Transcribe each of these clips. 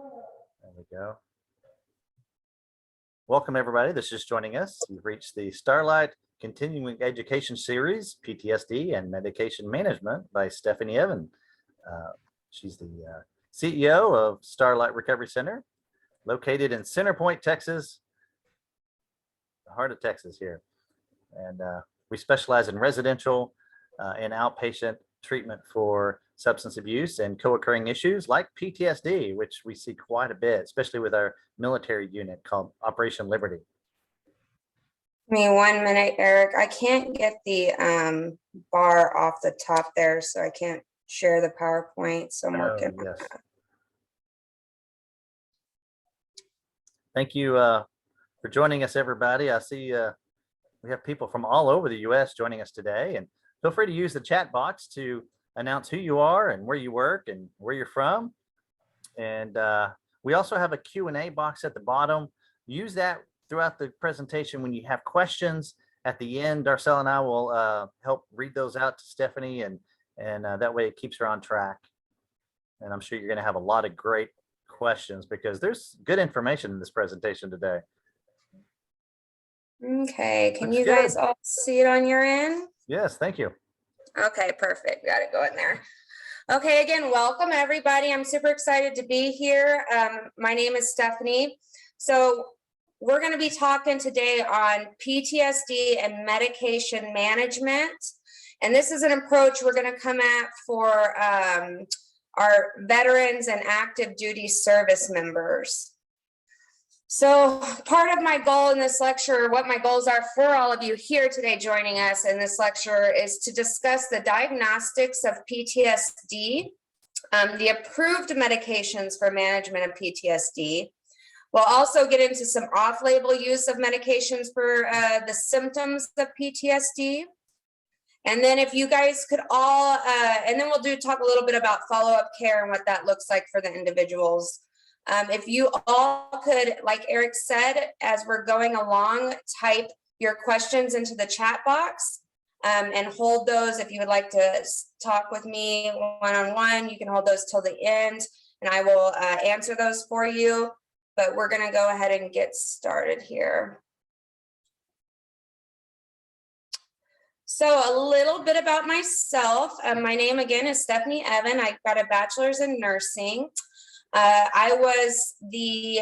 There we go. Welcome, everybody. This is joining us. You've reached the Starlite Continuing Education Series, PTSD and Medication Management by Stephanie Evan. She's the CEO of Starlite Recovery Center, located in Center Point, Texas, the heart of Texas here. And we specialize in residential and outpatient treatment for substance abuse and co-occurring issues like PTSD, which we see quite a bit, especially with our military unit called Operation Liberty. Give me 1 minute, Eric. I can't get the bar off the top there, so I can't share the PowerPoint. So I'm working on Yes. that. Thank you for joining us, everybody. I see we have people from all over the U.S. joining us today, and feel free to use the chat box to announce who you are and where you work and where you're from. And we also have a Q&A box at the bottom. Use that throughout the presentation when you have questions. At the end, Darcel and I will help read those out to Stephanie, and that way it keeps her on track. And I'm sure you're going to have a lot of great questions because there's good information in this presentation today. Okay, can Looks you good. guys all see it on your end? Yes, thank you. Okay, perfect. Got it going there. Okay, again, welcome everybody. I'm super excited to be here. My name is Stephanie. So we're going to be talking today on PTSD and medication management. And this is an approach we're going to come at for our veterans and active duty service members. So part of my goal in this lecture, what my goals are for all of you here today joining us in this lecture, is to discuss the diagnostics of PTSD, the approved medications for management of PTSD. We'll also get into some off-label use of medications for the symptoms of PTSD. And then if you guys could all, and then we'll talk a little bit about follow-up care and what that looks like for the individuals. If you all could, like Eric said, as we're going along, type your questions into the chat box and hold those. If you would like to talk with me one-on-one, you can hold those till the end and I will answer those for you. But we're going to go ahead and get started here. So a little bit about myself. My name again is Stephanie Evan. I got a bachelor's in nursing. I was the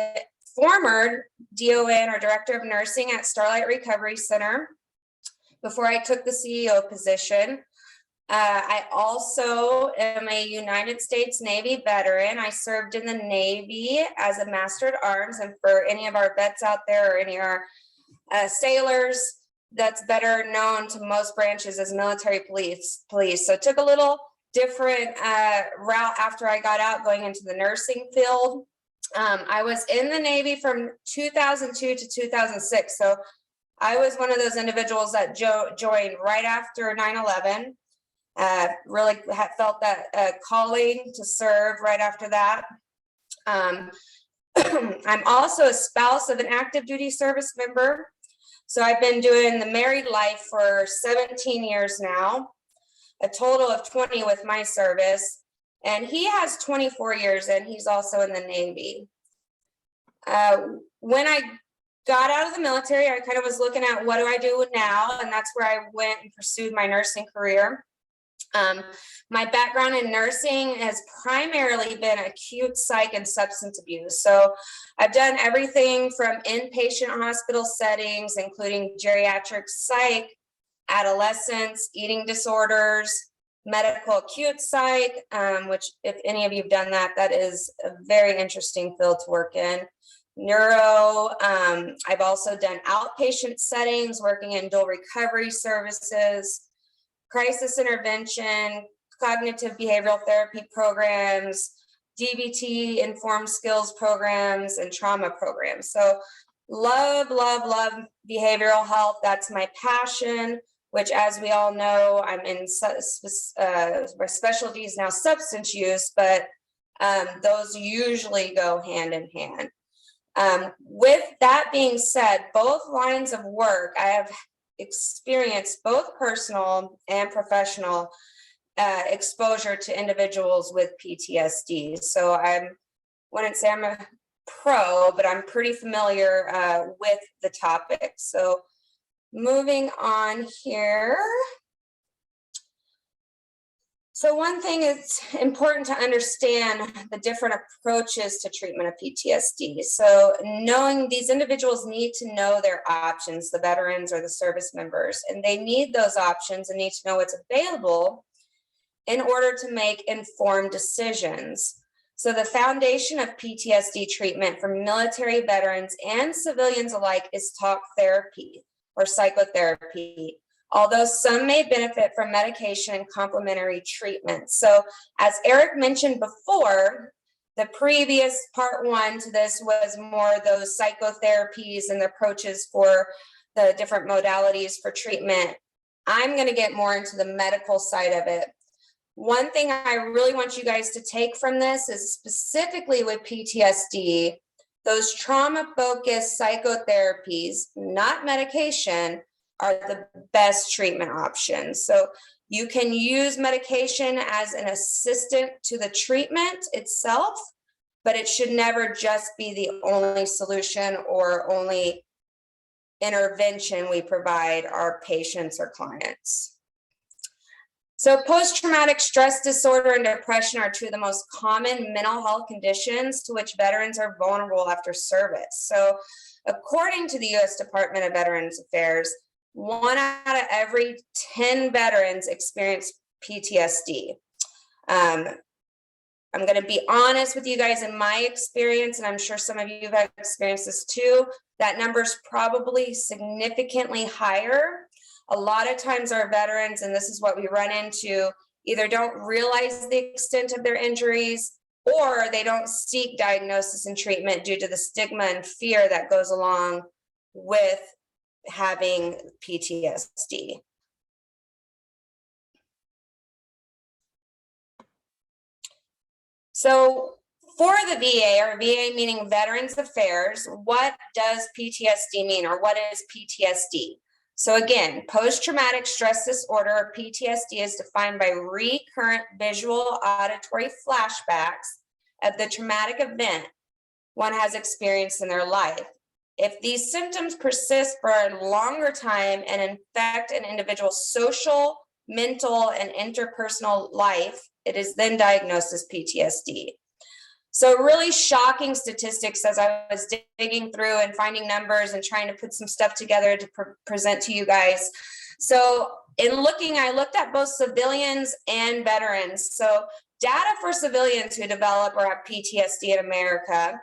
former DON or Director of Nursing at Starlite Recovery Center before I took the CEO position. I also am a United States Navy veteran. I served in the Navy as a Master at Arms, and for any of our vets out there or any of our sailors, that's better known to most branches as military police. So it took a little different route after I got out going into the nursing field. I was in the Navy from 2002 to 2006. So I was one of those individuals that joined right after 9/11. Really felt that calling to serve right after that. I'm also a spouse of an active duty service member. So I've been doing the married life for 17 years now. A total of 20 with my service, and he has 24 years and he's also in the Navy. When I got out of the military, I kind of was looking at what do I do now, and that's where I went and pursued my nursing career. My background in nursing has primarily been acute psych and substance abuse. So I've done everything from inpatient hospital settings, including geriatric psych, adolescents, eating disorders, medical acute psych, which if any of you have done that, that is a very interesting field to work in. Neuro, I've also done outpatient settings, working in dual recovery services, crisis intervention, cognitive behavioral therapy programs, DBT informed skills programs, and trauma programs. So love behavioral health. That's my passion, which, as we all know, I'm in my specialty is now substance use, but those usually go hand in hand. With that being said, both lines of work, I have experienced both personal and professional exposure to individuals with PTSD. So I'm wouldn't say I'm a pro, but I'm pretty familiar with the topic. So moving on here. So one thing is important to understand the different approaches to treatment of PTSD. So knowing these individuals need to know their options, the veterans or the service members, and they need those options and need to know what's available in order to make informed decisions. So the foundation of PTSD treatment for military veterans and civilians alike is talk therapy or psychotherapy, although some may benefit from medication and complementary treatment. So as Eric mentioned before, the previous part one to this was more those psychotherapies and the approaches for the different modalities for treatment. I'm going to get more into the medical side of it. One thing I really want you guys to take from this is specifically with PTSD, those trauma-focused psychotherapies, not medication, are the best treatment options. So you can use medication as an assistant to the treatment itself, but it should never just be the only solution or only intervention we provide our patients or clients. So post-traumatic stress disorder and depression are two of the most common mental health conditions to which veterans are vulnerable after service. So according to the U.S. Department of Veterans Affairs, 1 out of every 10 veterans experience PTSD. I'm going to be honest with you guys, in my experience, and I'm sure some of you have experienced this too, that number's probably significantly higher. A lot of times our veterans, and this is what we run into, either don't realize the extent of their injuries or they don't seek diagnosis and treatment due to the stigma and fear that goes along with having PTSD. So for the VA, or VA meaning Veterans Affairs, what does PTSD mean, or what is PTSD? So again, post-traumatic stress disorder, or PTSD, is defined by recurrent visual auditory flashbacks of the traumatic event one has experienced in their life. If these symptoms persist for a longer time and infect an individual's social, mental, and interpersonal life, it is then diagnosed as PTSD. So really shocking statistics as I was digging through and finding numbers and trying to put some stuff together to present to you guys. So in looking, I looked at both civilians and veterans. So data for civilians who develop or have PTSD in America,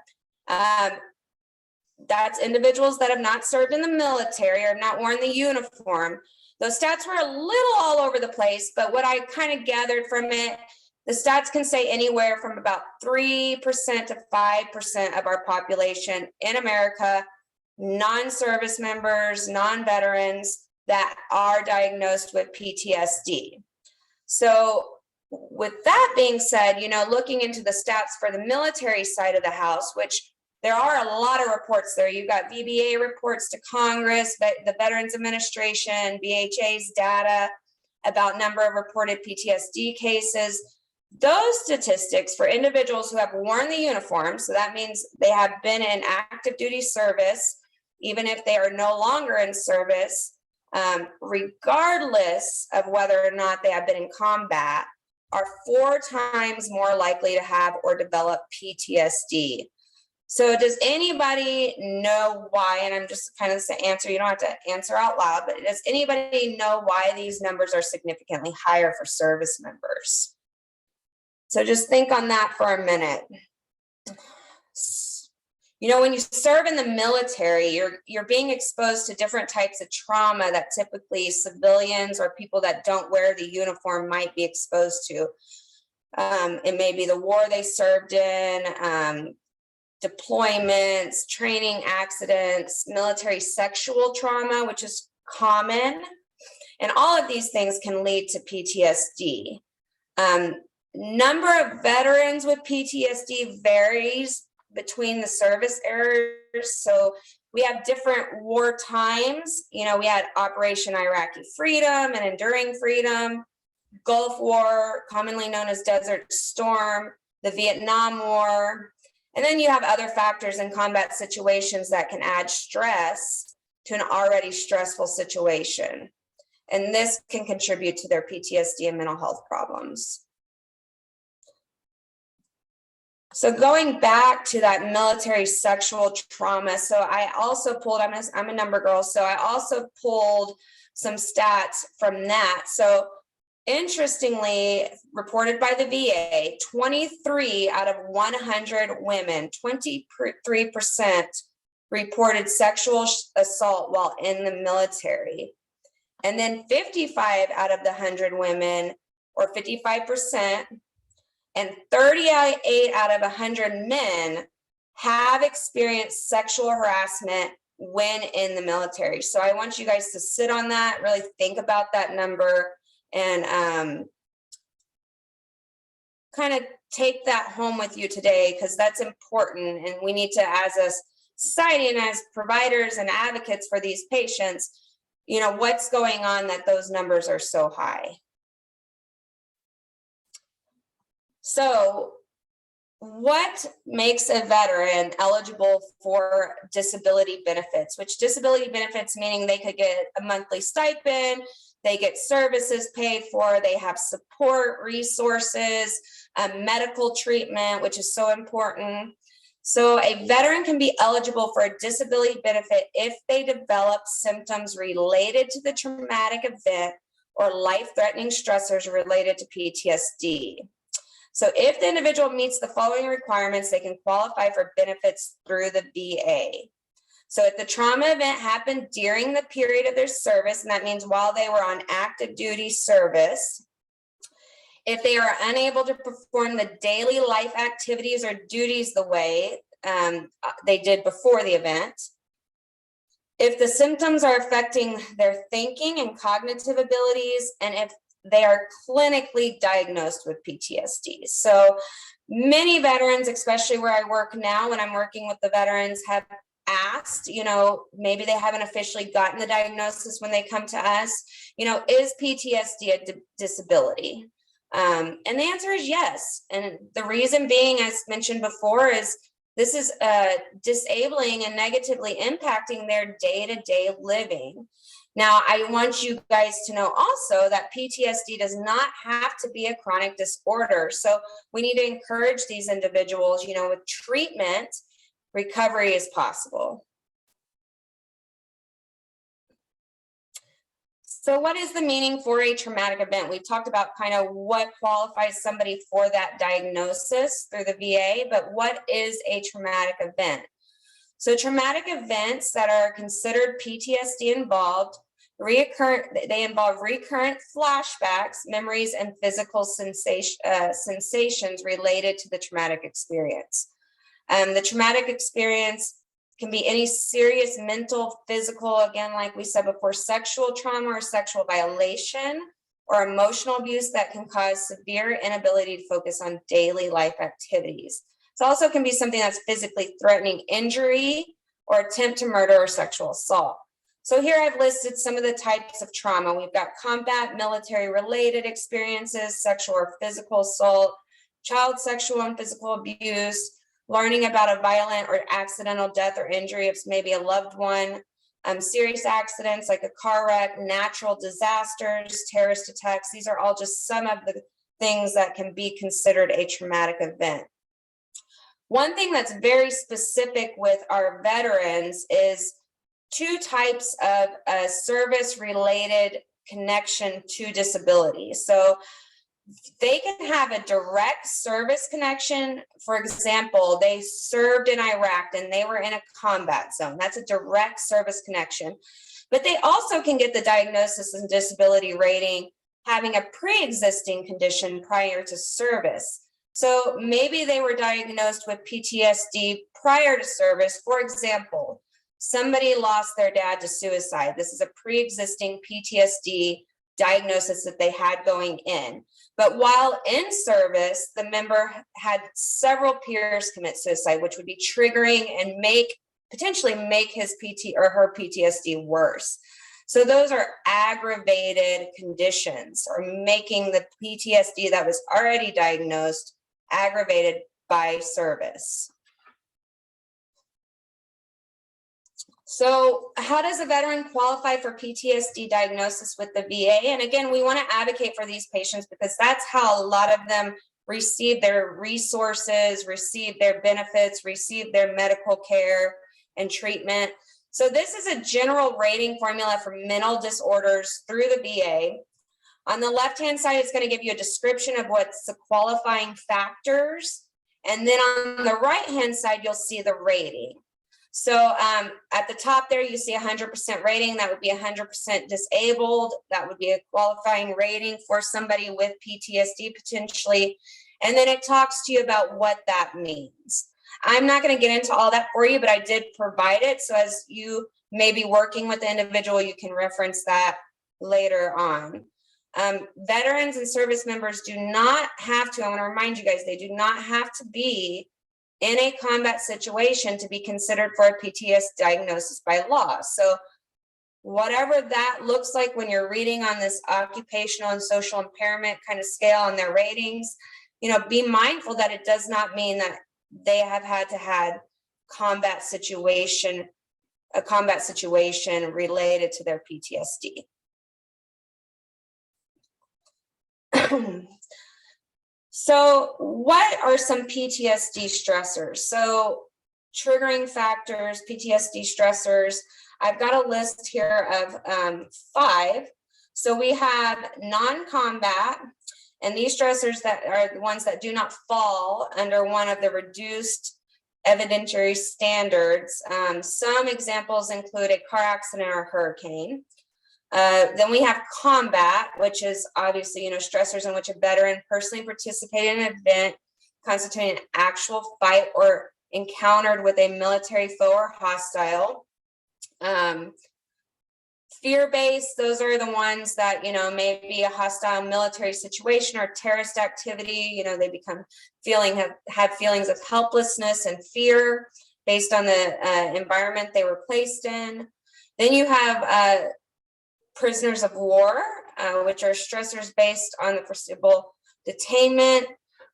that's individuals that have not served in the military or have not worn the uniform. Those stats were a little all over the place, but what I kind of gathered from it, the stats can say anywhere from about 3% to 5% of our population in America, non-service members, non-veterans, that are diagnosed with PTSD. So with that being said, looking into the stats for the military side of the house, which there are a lot of reports there. You've got VBA reports to Congress, the Veterans Administration, VHA's data about number of reported PTSD cases. Those statistics for individuals who have worn the uniform, so that means they have been in active duty service, even if they are no longer in service, regardless of whether or not they have been in combat, are 4 times more likely to have or develop PTSD. So does anybody know why, and I'm just kind of the answer, you don't have to answer out loud, but does anybody know why these numbers are significantly higher for service members? So just think on that for a minute. When you serve in the military, you're being exposed to different types of trauma that typically civilians or people that don't wear the uniform might be exposed to. It may be the war they served in, deployments, training accidents, military sexual trauma, which is common. And all of these things can lead to PTSD. Number of veterans with PTSD varies between the service areas. So we have different war times. We had Operation Iraqi Freedom and Enduring Freedom, Gulf War, commonly known as Desert Storm, the Vietnam War. And then you have other factors in combat situations that can add stress to an already stressful situation. And this can contribute to their PTSD and mental health problems. So going back to that military sexual trauma, so I also pulled, I'm a number girl, so I also pulled some stats from that. So interestingly, reported by the VA, 23 out of 100 women, 23% reported sexual assault while in the military. And then 55 out of the 100 women, or 55%, and 38 out of 100 men have experienced sexual harassment when in the military. So I want you guys to sit on that, really think about that number, and kind of take that home with you today, because that's important. And we need to, as a society and as providers and advocates for these patients, you know, what's going on that those numbers are so high. So what makes a veteran eligible for disability benefits, which disability benefits meaning they could get a monthly stipend, they get services paid for, they have support resources, medical treatment, which is so important. So a veteran can be eligible for a disability benefit if they develop symptoms related to the traumatic event or life-threatening stressors related to PTSD. So if the individual meets the following requirements, they can qualify for benefits through the VA. So if the trauma event happened during the period of their service, and that means while they were on active duty service, if they are unable to perform the daily life activities or duties the way they did before the event, if the symptoms are affecting their thinking and cognitive abilities, and if they are clinically diagnosed with PTSD. So many veterans, especially where I work now, when I'm working with the veterans, have asked, you know, maybe they haven't officially gotten the diagnosis when they come to us, you know, is PTSD a disability? And the answer is yes. And the reason being, as mentioned before, is this is disabling and negatively impacting their day-to-day living. Now, I want you guys to know also that PTSD does not have to be a chronic disorder. So we need to encourage these individuals, you know, with treatment, recovery is possible. So what is the meaning for a traumatic event? We talked about kind of what qualifies somebody for that diagnosis through the VA, but what is a traumatic event? So traumatic events that are considered PTSD involved, they involve recurrent flashbacks, memories, and physical sensations related to the traumatic experience. The traumatic experience can be any serious mental, physical, again, like we said before, sexual trauma or sexual violation, or emotional abuse that can cause severe inability to focus on daily life activities. It also can be something that's physically threatening injury or attempt to murder or sexual assault. So here I've listed some of the types of trauma. We've got combat, military-related experiences, sexual or physical assault, child sexual and physical abuse, learning about a violent or accidental death or injury of maybe a loved one, serious accidents like a car wreck, natural disasters, terrorist attacks. These are all just some of the things that can be considered a traumatic event. One thing that's very specific with our veterans is two types of service-related connection to disability. So they can have a direct service connection. For example, they served in Iraq and they were in a combat zone. That's a direct service connection. But they also can get the diagnosis and disability rating having a pre-existing condition prior to service. So maybe they were diagnosed with PTSD prior to service. For example, somebody lost their dad to suicide. This is a pre-existing PTSD diagnosis that they had going in. But while in service, the member had several peers commit suicide, which would be triggering and potentially make his PT or her PTSD worse. So those are aggravated conditions, or making the PTSD that was already diagnosed aggravated by service. So how does a veteran qualify for PTSD diagnosis with the VA? And again, we want to advocate for these patients because that's how a lot of them receive their resources, receive their benefits, receive their medical care and treatment. So this is a general rating formula for mental disorders through the VA. On the left-hand side, it's going to give you a description of what's the qualifying factors. And then on the right-hand side, you'll see the rating. So at the top there, you see 100% rating. That would be 100% disabled. That would be a qualifying rating for somebody with PTSD potentially. And then it talks to you about what that means. I'm not going to get into all that for you, but I did provide it. So as you may be working with the individual, you can reference that later on. Veterans and service members do not have to, I want to remind you guys, they do not have to be in a combat situation to be considered for a PTSD diagnosis by law. So whatever that looks like when you're reading on this occupational and social impairment kind of scale on their ratings, be mindful that it does not mean that they have had to have a combat situation related to their PTSD. So what are some PTSD stressors? So triggering factors, PTSD stressors, I've got a list here of 5. So we have non-combat, and these stressors that are the ones that do not fall under one of the reduced evidentiary standards. Some examples include a car accident or hurricane. Then we have combat, which is obviously, stressors in which a veteran personally participated in an event constituting an actual fight or encountered with a military foe or hostile. Fear-based, those are the ones that, may be a hostile military situation or terrorist activity. They have feelings of helplessness and fear based on the environment they were placed in. Then you have prisoners of war, which are stressors based on the foreseeable detainment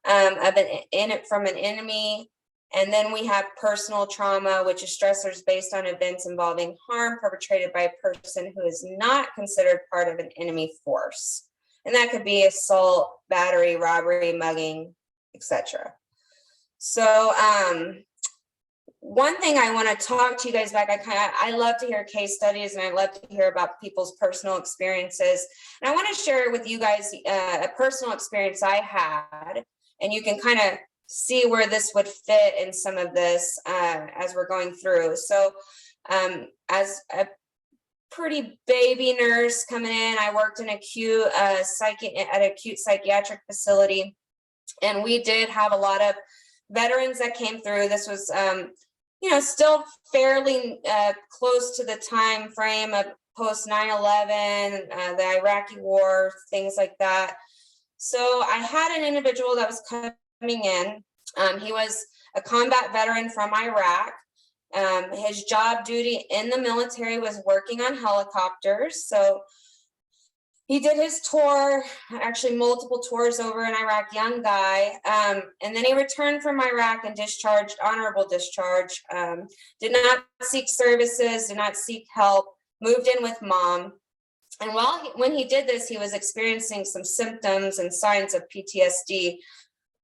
from an enemy. And then we have personal trauma, which is stressors based on events involving harm perpetrated by a person who is not considered part of an enemy force. And that could be assault, battery, robbery, mugging, etc. So one thing I want to talk to you guys about, I love to hear case studies and I love to hear about people's personal experiences. And I want to share with you guys a personal experience I had, and you can kind of see where this would fit in some of this as we're going through. So as a pretty baby nurse coming in, I worked in acute acute psychiatric facility, and we did have a lot of veterans that came through. This was still fairly close to the time frame of post 9/11, the Iraqi war, things like that. So I had an individual that was coming in. He was a combat veteran from Iraq. His job duty in the military was working on helicopters. So he did his tour, actually multiple tours over in Iraq, young guy. And then he returned from Iraq and discharged, honorable discharge, did not seek services, did not seek help, moved in with mom. And when he did this, he was experiencing some symptoms and signs of PTSD.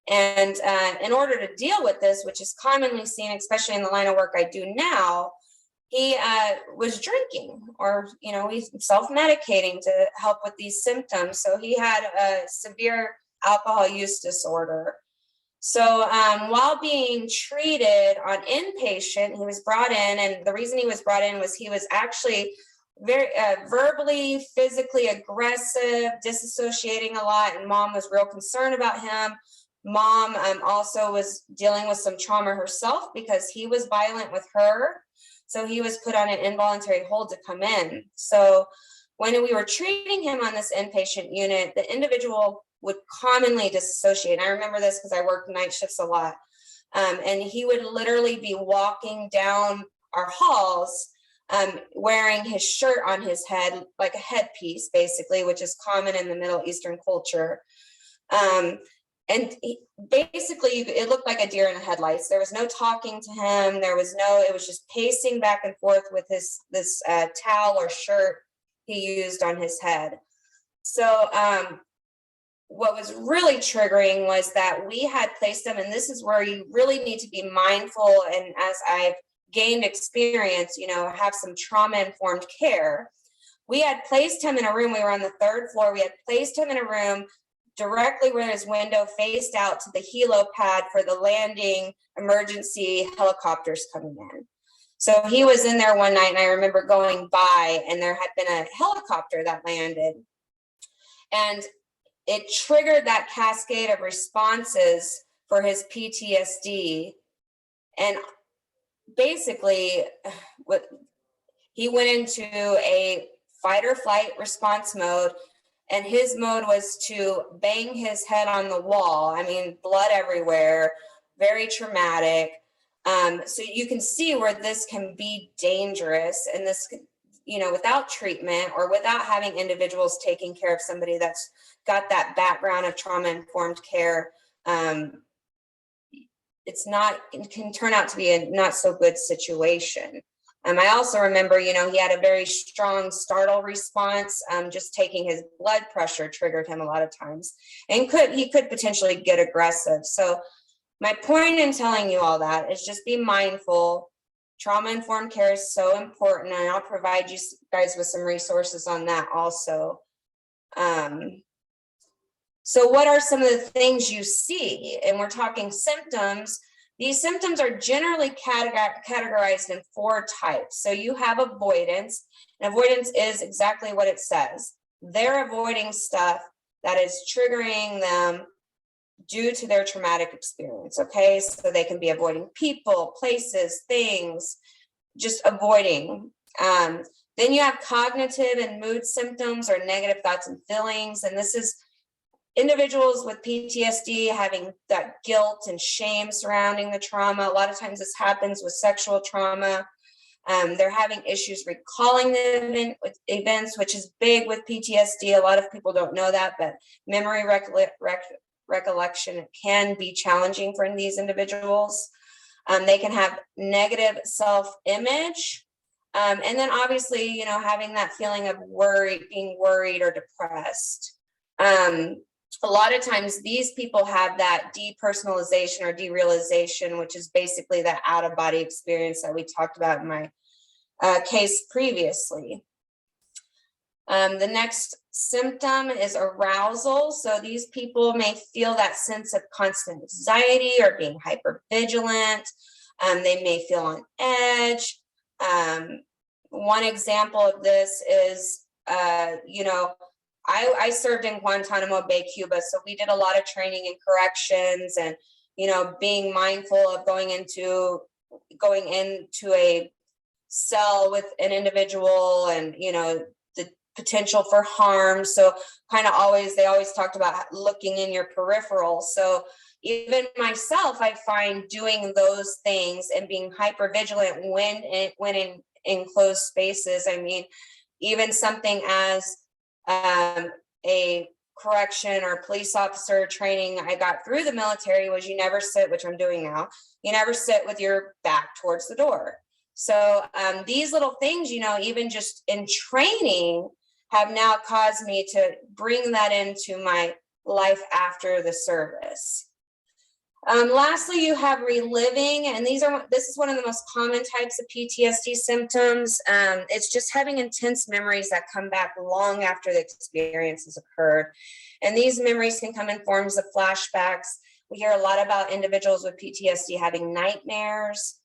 And in order to deal with this, which is commonly seen, especially in the line of work I do now, he was drinking or, he's self-medicating to help with these symptoms. So he had a severe alcohol use disorder. So while being treated on inpatient, he was brought in. And the reason he was brought in was he was actually very verbally, physically aggressive, disassociating a lot. And mom was real concerned about him. Mom also was dealing with some trauma herself because he was violent with her. So he was put on an involuntary hold to come in. So when we were treating him on this inpatient unit, the individual would commonly disassociate. And I remember this because I worked night shifts a lot. And he would literally be walking down our halls wearing his shirt on his head, like a headpiece, basically, which is common in the Middle Eastern culture. and basically it looked like a deer in the headlights. There was no talking to him. It was just pacing back and forth with this towel or shirt he used on his head. So what was really triggering was that we had placed him, and this is where you really need to be mindful. And as I've gained experience, have some trauma-informed care. We had placed him in a room. We were on the 3rd floor. We had placed him in a room directly where his window faced out to the helo pad for the landing emergency helicopters coming in. So he was in there one night, and I remember going by, and there had been a helicopter that landed. And it triggered that cascade of responses for his PTSD. And basically, he went into a fight or flight response mode, and his mode was to bang his head on the wall. I mean, blood everywhere, very traumatic. So you can see where this can be dangerous, and this, without treatment or without having individuals taking care of somebody that's got that background of trauma-informed care, it can turn out to be a not so good situation. I also remember, he had a very strong startle response. Just taking his blood pressure triggered him a lot of times, and he could potentially get aggressive. So my point in telling you all that is just be mindful. Trauma-informed care is so important, and I'll provide you guys with some resources on that also. So what are some of the things you see? And we're talking symptoms. These symptoms are generally categorized in 4 types. So you have avoidance, and avoidance is exactly what it says. They're avoiding stuff that is triggering them due to their traumatic experience, okay? So they can be avoiding people, places, things, just avoiding. Then you have cognitive and mood symptoms or negative thoughts and feelings, and this is individuals with PTSD having that guilt and shame surrounding the trauma. A lot of times this happens with sexual trauma. They're having issues recalling the events, which is big with PTSD. A lot of people don't know that, but memory recollection can be challenging for these individuals. They can have negative self-image. And then obviously, having that feeling of being worried or depressed. A lot of times these people have that depersonalization or derealization, which is basically that out-of-body experience that we talked about in my case previously. The next symptom is arousal. So these people may feel that sense of constant anxiety or being hypervigilant. They may feel on edge. One example of this is, I served in Guantanamo Bay, Cuba, so we did a lot of training in corrections and, being mindful of going into a cell with an individual and, the potential for harm. So they always talked about looking in your peripheral. So even myself, I find doing those things and being hypervigilant when in enclosed spaces. I mean, even something as a correction or police officer training I got through the military was you never sit, which I'm doing now, you never sit with your back towards the door. So these little things, even just in training have now caused me to bring that into my life after the service. Lastly, you have reliving, and this is one of the most common types of PTSD symptoms. It's just having intense memories that come back long after the experience has occurred. And these memories can come in forms of flashbacks. We hear a lot about individuals with PTSD having nightmares.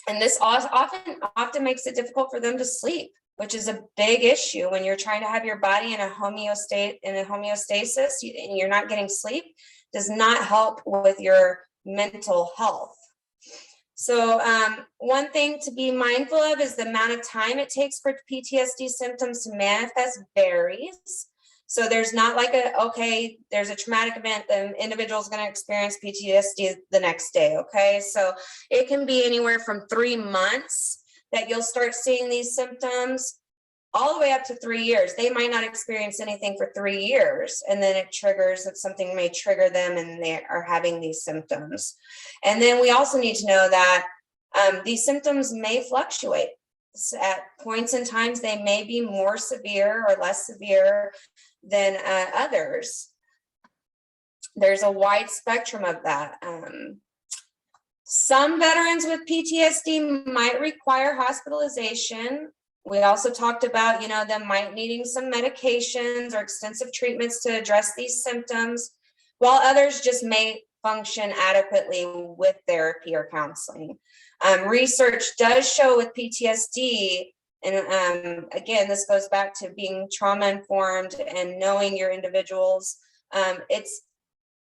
And this often makes it difficult for them to sleep, which is a big issue when you're trying to have your body in a homeostasis and you're not getting sleep. Does not help with your mental health. So one thing to be mindful of is the amount of time it takes for PTSD symptoms to manifest varies. So there's not like there's a traumatic event, the individual is going to experience PTSD the next day, okay? So it can be anywhere from 3 months that you'll start seeing these symptoms, all the way up to 3 years. They might not experience anything for 3 years, and then it triggers that something may trigger them and they are having these symptoms. And then we also need to know that these symptoms may fluctuate. At points in times, they may be more severe or less severe than others. There's a wide spectrum of that. Some veterans with PTSD might require hospitalization. We also talked about, them might needing some medications or extensive treatments to address these symptoms, while others just may function adequately with therapy or counseling. Research does show with PTSD, and again, this goes back to being trauma-informed and knowing your individuals. It's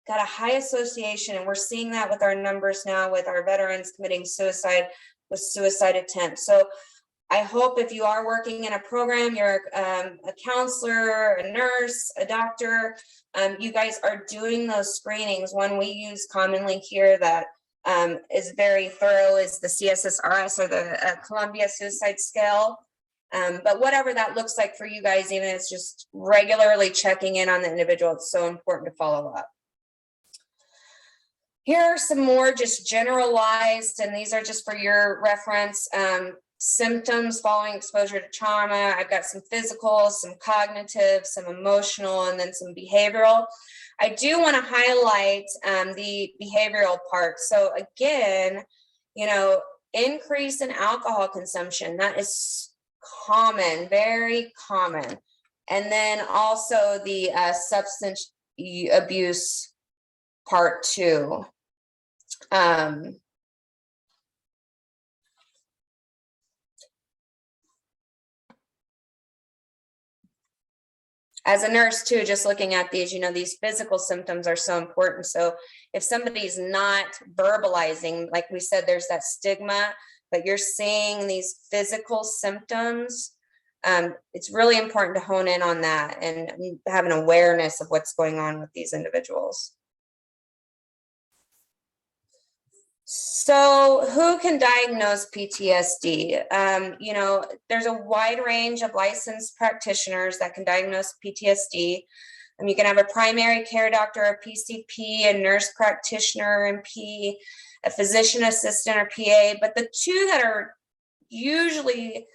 got a high association, and we're seeing that with our numbers now with our veterans committing suicide with suicide attempts. So I hope if you are working in a program, you're a counselor, a nurse, a doctor, you guys are doing those screenings. One we use commonly here that is very thorough is the CSSRS, or the Columbia Suicide Scale. But whatever that looks like for you guys, even if it's just regularly checking in on the individual, it's so important to follow up. Here are some more just generalized, and these are just for your reference, symptoms following exposure to trauma. I've got some physical, some cognitive, some emotional, and then some behavioral. I do want to highlight the behavioral part. So again, increase in alcohol consumption, that is common, very common. And then also the substance abuse part 2. As a nurse too, just looking at these, these physical symptoms are so important. So if somebody's not verbalizing, like we said, there's that stigma, but you're seeing these physical symptoms, it's really important to hone in on that and have an awareness of what's going on with these individuals. So who can diagnose PTSD? There's a wide range of licensed practitioners that can diagnose PTSD. You can have a primary care doctor, a PCP, a nurse practitioner, NP, a physician assistant or PA, but the two that are usually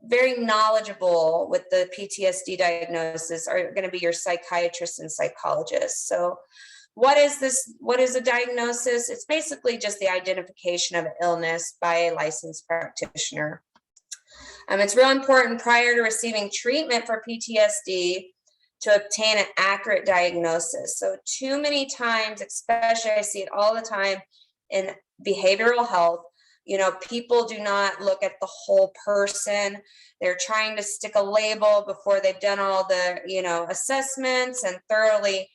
very knowledgeable with the PTSD diagnosis are going to be your psychiatrist and psychologist. So what is this? What is a diagnosis? It's basically just the identification of an illness by a licensed practitioner. It's real important prior to receiving treatment for PTSD to obtain an accurate diagnosis. So too many times, especially I see it all the time in behavioral health, people do not look at the whole person. They're trying to stick a label before they've done all the, assessments and thoroughly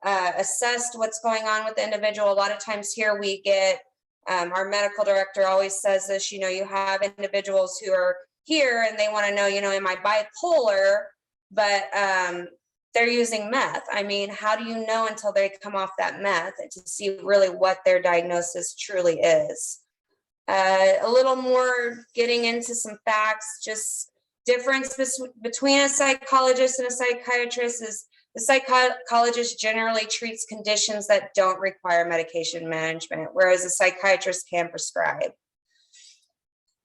assessed what's going on with the individual. A lot of times here we get, our medical director always says this, you have individuals who are here and they want to know, am I bipolar? But they're using meth. I mean, how do you know until they come off that meth to see really what their diagnosis truly is? A little more getting into some facts, just difference between a psychologist and a psychiatrist is the psychologist generally treats conditions that don't require medication management, whereas a psychiatrist can prescribe.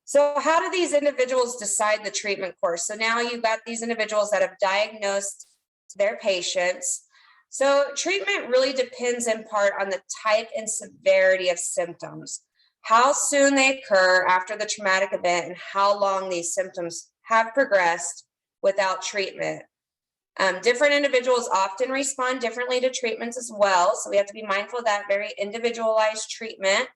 So how do these individuals decide the treatment course? So now you've got these individuals that have diagnosed their patients. So treatment really depends in part on the type and severity of symptoms, how soon they occur after the traumatic event, and how long these symptoms have progressed without treatment. Different individuals often respond differently to treatments as well. So we have to be mindful of that, very individualized treatment.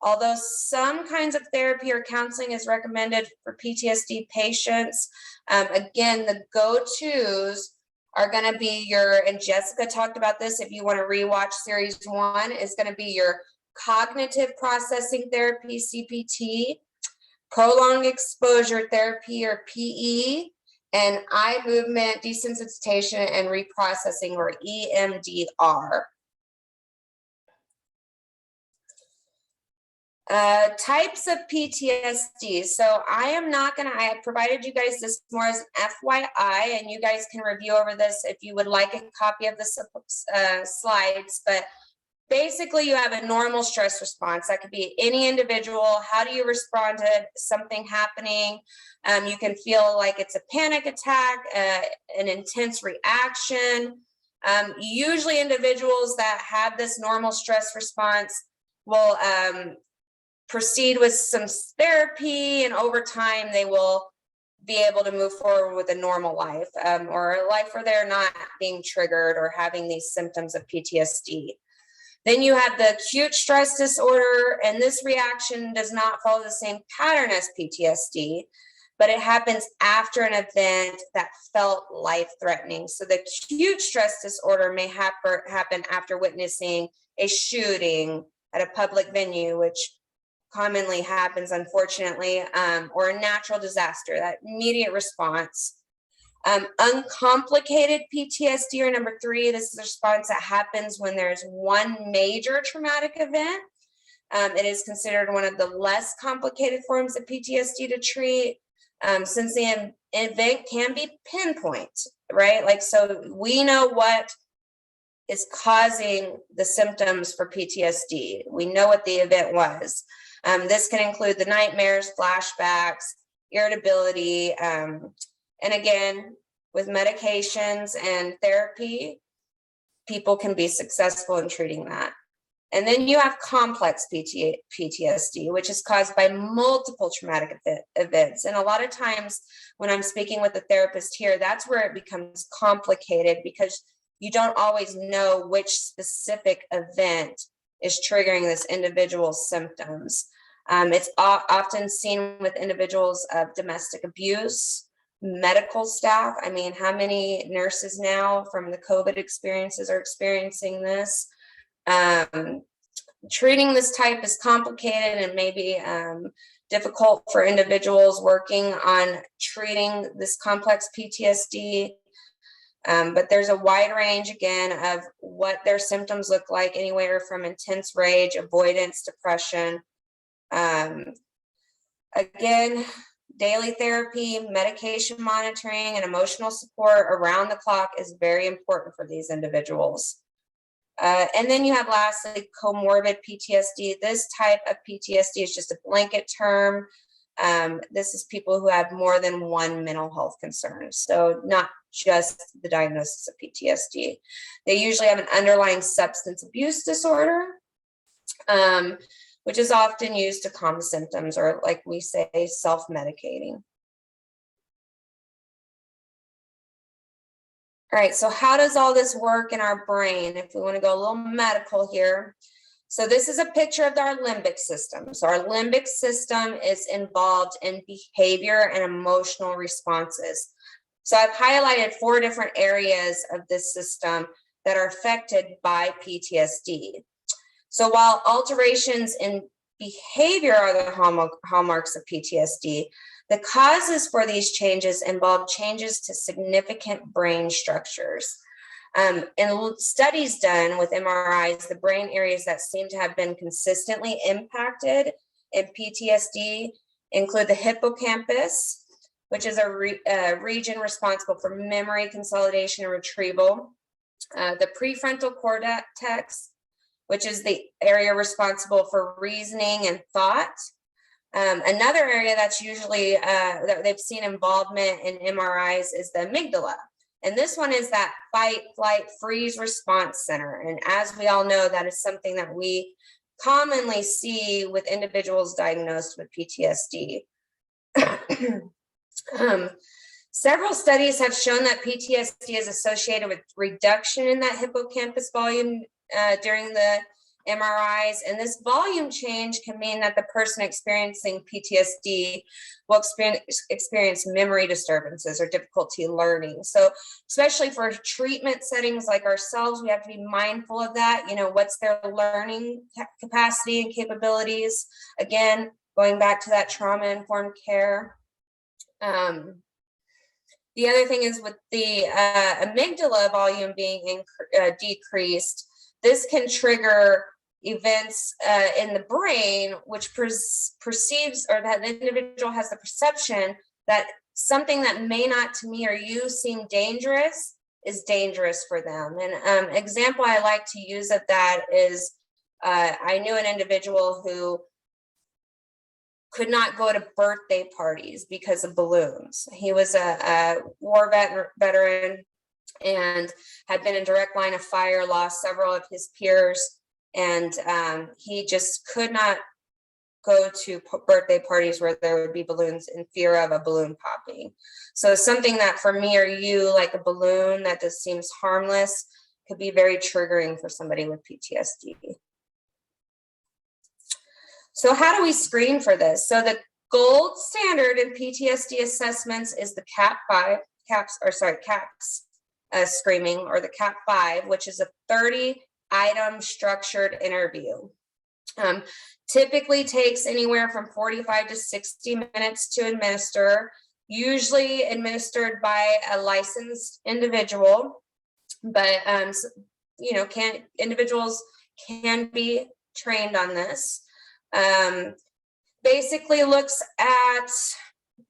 Although some kinds of therapy or counseling is recommended for PTSD patients, again, the go-tos are going to be and Jessica talked about this, if you want to rewatch series 1, is going to be your cognitive processing therapy, CPT, prolonged exposure therapy, or PE, and eye movement desensitization and reprocessing, or EMDR. Types of PTSD. So I am not going to, I have provided you guys this more as an FYI, and you guys can review over this if you would like a copy of the slides. But basically, you have a normal stress response. That could be any individual. How do you respond to something happening? You can feel like it's a panic attack, an intense reaction. Usually individuals that have this normal stress response will proceed with some therapy, and over time they will be able to move forward with a normal life, or a life where they're not being triggered or having these symptoms of PTSD. Then you have the acute stress disorder, and this reaction does not follow the same pattern as PTSD, but it happens after an event that felt life-threatening. So the acute stress disorder may happen after witnessing a shooting at a public venue, which commonly happens, unfortunately, or a natural disaster, that immediate response. Uncomplicated PTSD, or number 3, this is a response that happens when there's one major traumatic event. It is considered one of the less complicated forms of PTSD to treat, since the event can be pinpoint, right? Like, so we know what is causing the symptoms for PTSD. We know what the event was. This can include the nightmares, flashbacks, irritability, and again, with medications and therapy, people can be successful in treating that. And then you have complex PTSD, which is caused by multiple traumatic events. And a lot of times when I'm speaking with a therapist here, that's where it becomes complicated, because you don't always know which specific event is triggering this individual's symptoms. It's often seen with individuals of domestic abuse, medical staff. I mean, how many nurses now from the COVID experiences are experiencing this? Treating this type is complicated and maybe difficult for individuals working on treating this complex PTSD. But there's a wide range, again, of what their symptoms look like, anywhere from intense rage, avoidance, depression. Again, daily therapy, medication monitoring, and emotional support around the clock is very important for these individuals. And then you have, lastly, comorbid PTSD. This type of PTSD is just a blanket term. This is people who have more than one mental health concern, so not just the diagnosis of PTSD. They usually have an underlying substance abuse disorder, which is often used to calm symptoms, or, like we say, self-medicating. All right, so how does all this work in our brain? If we want to go a little medical here. So this is a picture of our limbic system. So our limbic system is involved in behavior and emotional responses. So I've highlighted 4 different areas of this system that are affected by PTSD. So while alterations in behavior are the hallmarks of PTSD, the causes for these changes involve changes to significant brain structures. In studies done with MRIs, the brain areas that seem to have been consistently impacted in PTSD include the hippocampus, which is a region responsible for memory consolidation and retrieval, the prefrontal cortex, which is the area responsible for reasoning and thought. Another area that's usually that they've seen involvement in MRIs is the amygdala. And this one is that fight, flight, freeze response center. And as we all know, that is something that we commonly see with individuals diagnosed with PTSD. Several studies have shown that PTSD is associated with reduction in that hippocampus volume during the MRIs, and this volume change can mean that the person experiencing PTSD will experience memory disturbances or difficulty learning. So especially for treatment settings like ourselves, we have to be mindful of that. You know, what's their learning capacity and capabilities? Again, going back to that trauma-informed care. The other thing is with the amygdala volume being decreased, this can trigger events in the brain, which perceives, or that the individual has the perception that something that may not to me or you seem dangerous is dangerous for them. And example I like to use of that is I knew an individual who could not go to birthday parties because of balloons. He was a war veteran and had been in direct line of fire, lost several of his peers, and he just could not go to birthday parties where there would be balloons in fear of a balloon popping. So something that for me or you, like a balloon that just seems harmless, could be very triggering for somebody with PTSD. So how do we screen for this? So the gold standard in PTSD assessments is the CAPS screening, or the CAP5, which is a 30-item structured interview. Typically takes anywhere from 45 to 60 minutes to administer, usually administered by a licensed individual, but individuals can be trained on this. Basically looks at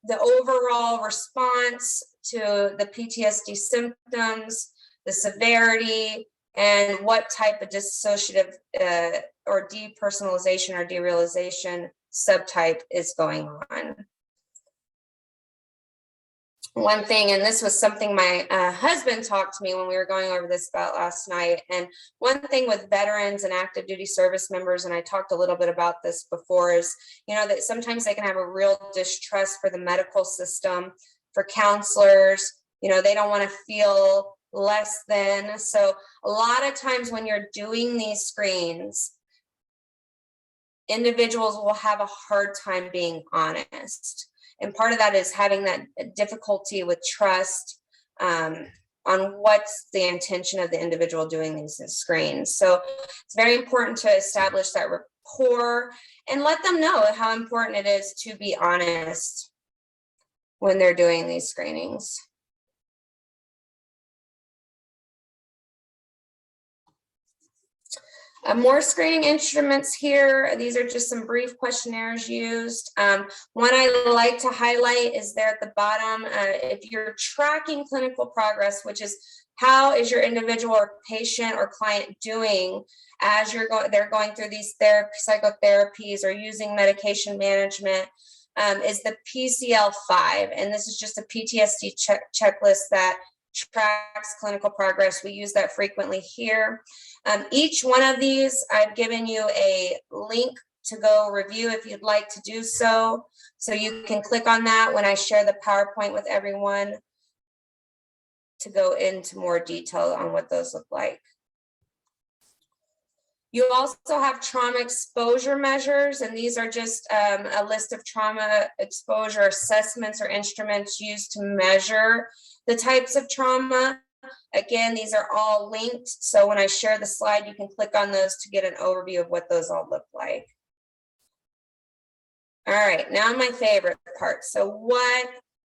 the overall response to the PTSD symptoms, the severity, and what type of dissociative or depersonalization or derealization subtype is going on. One thing, and this was something my husband talked to me when we were going over this about last night, and one thing with veterans and active duty service members, and I talked a little bit about this before, is, that sometimes they can have a real distrust for the medical system, for counselors, they don't want to feel less than. So a lot of times when you're doing these screens, individuals will have a hard time being honest. And part of that is having that difficulty with trust on what's the intention of the individual doing these screens. So it's very important to establish that rapport and let them know how important it is to be honest when they're doing these screenings. More screening instruments here. These are just some brief questionnaires used. One I like to highlight is there at the bottom. If you're tracking clinical progress, which is how is your individual or patient or client doing as they're going through these psychotherapies or using medication management, is the PCL5. And this is just a PTSD checklist that tracks clinical progress. We use that frequently here. Each one of these, I've given you a link to go review if you'd like to do so. So you can click on that when I share the PowerPoint with everyone to go into more detail on what those look like. You also have trauma exposure measures, and these are just a list of trauma exposure assessments or instruments used to measure the types of trauma. Again, these are all linked, so when I share the slide, you can click on those to get an overview of what those all look like. All right, now my favorite part. So what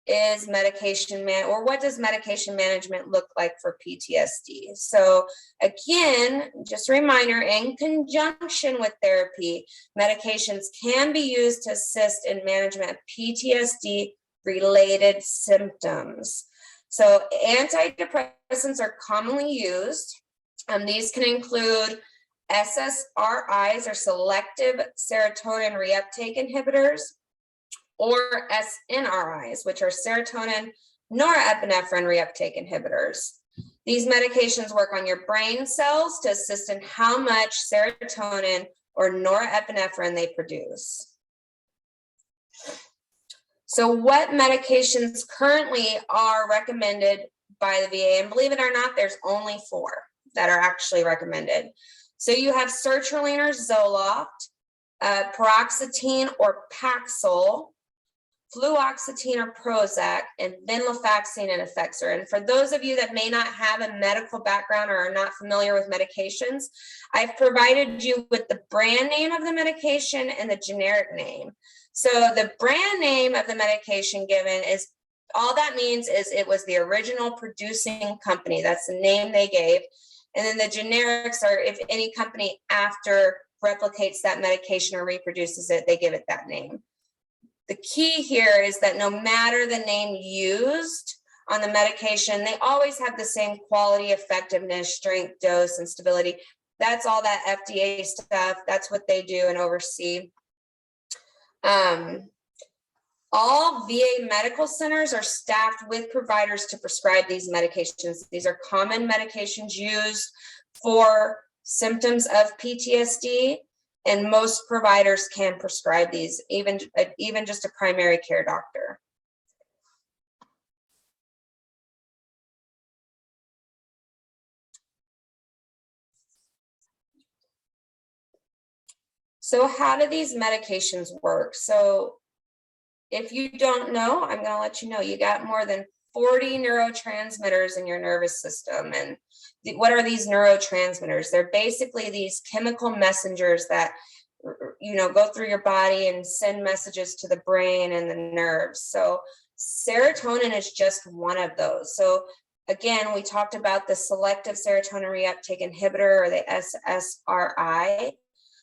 is what does medication management look like for PTSD? So again, just a reminder, in conjunction with therapy, medications can be used to assist in management of PTSD-related symptoms. So antidepressants are commonly used. These can include SSRIs, or selective serotonin reuptake inhibitors, or SNRIs, which are serotonin norepinephrine reuptake inhibitors. These medications work on your brain cells to assist in how much serotonin or norepinephrine they produce. So what medications currently are recommended by the VA? And believe it or not, there's only 4 that are actually recommended. So you have sertraline or Zoloft, paroxetine or Paxil, fluoxetine or Prozac, and venlafaxine and Effexor. And for those of you that may not have a medical background or are not familiar with medications, I've provided you with the brand name of the medication and the generic name. So the brand name of the medication given is, all that means is it was the original producing company. That's the name they gave. And then the generics are if any company after replicates that medication or reproduces it, they give it that name. The key here is that no matter the name used on the medication, they always have the same quality, effectiveness, strength, dose, and stability. That's all that FDA stuff. That's what they do and oversee. All VA medical centers are staffed with providers to prescribe these medications. These are common medications used for symptoms of PTSD, and most providers can prescribe these, even just a primary care doctor. So how do these medications work? So if you don't know, I'm going to let you know, you got more than 40 neurotransmitters in your nervous system. And what are these neurotransmitters? They're basically these chemical messengers that, you know, go through your body and send messages to the brain and the nerves. So serotonin is just one of those. So again, we talked about the selective serotonin reuptake inhibitor, or the SSRI.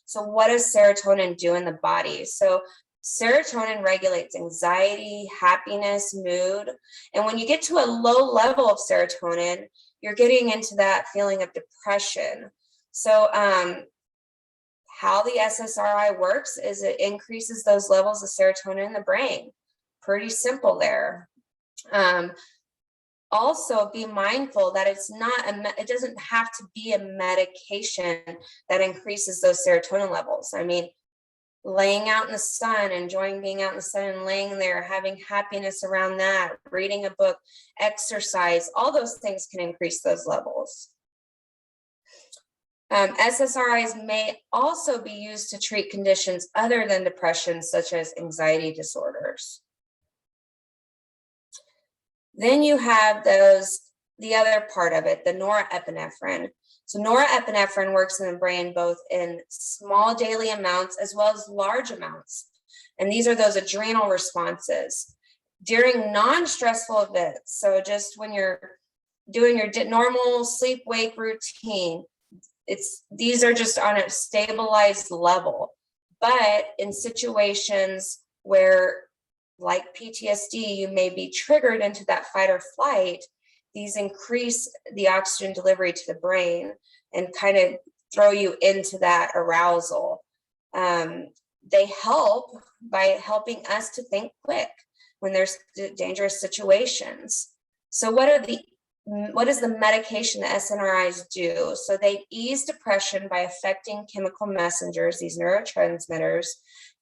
So what does serotonin do in the body? So serotonin regulates anxiety, happiness, mood. And when you get to a low level of serotonin, you're getting into that feeling of depression. So how the SSRI works is it increases those levels of serotonin in the brain. Pretty simple there. Also be mindful that it's not, it doesn't have to be a medication that increases those serotonin levels. I mean, laying out in the sun, enjoying being out in the sun and laying there, having happiness around that, reading a book, exercise, all those things can increase those levels. SSRIs may also be used to treat conditions other than depression, such as anxiety disorders. Then you have the other part of it, the norepinephrine. So norepinephrine works in the brain both in small daily amounts as well as large amounts. And these are those adrenal responses. During non-stressful events, so just when you're doing your normal sleep-wake routine, these are just on a stabilized level. But in situations where, like PTSD, you may be triggered into that fight or flight, these increase the oxygen delivery to the brain and kind of throw you into that arousal. They help by helping us to think quick when there's dangerous situations. So what is the medication that SNRIs do? So they ease depression by affecting chemical messengers, these neurotransmitters,